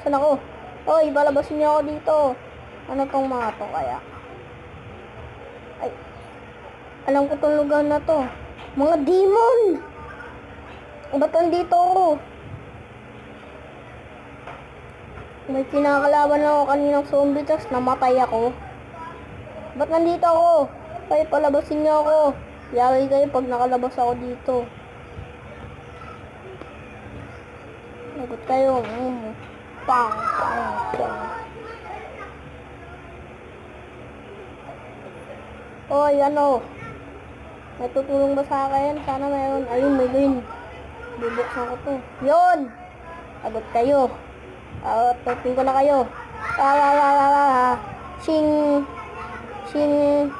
Saan ako? Oy, balabasin niyo ako dito. Ano tong mga to kaya? Ay, alam ko tong lugar na to. Mga demon! Ba't nandito ako? May kinakalaban ako kaninang zombie, tas namatay ako. Ba't nandito ako? Kaya palabasin niyo ako. Yari kayo pag nakalabas ako dito. Lagot kayo. Pang, pang, pang. Oy, ano? May tutulong ba sa akin? Sana mayroon. Ayun, may green. Bubuksan ko to. Yun! Lagot kayo. Tapin ko na kayo. Sing! Sing!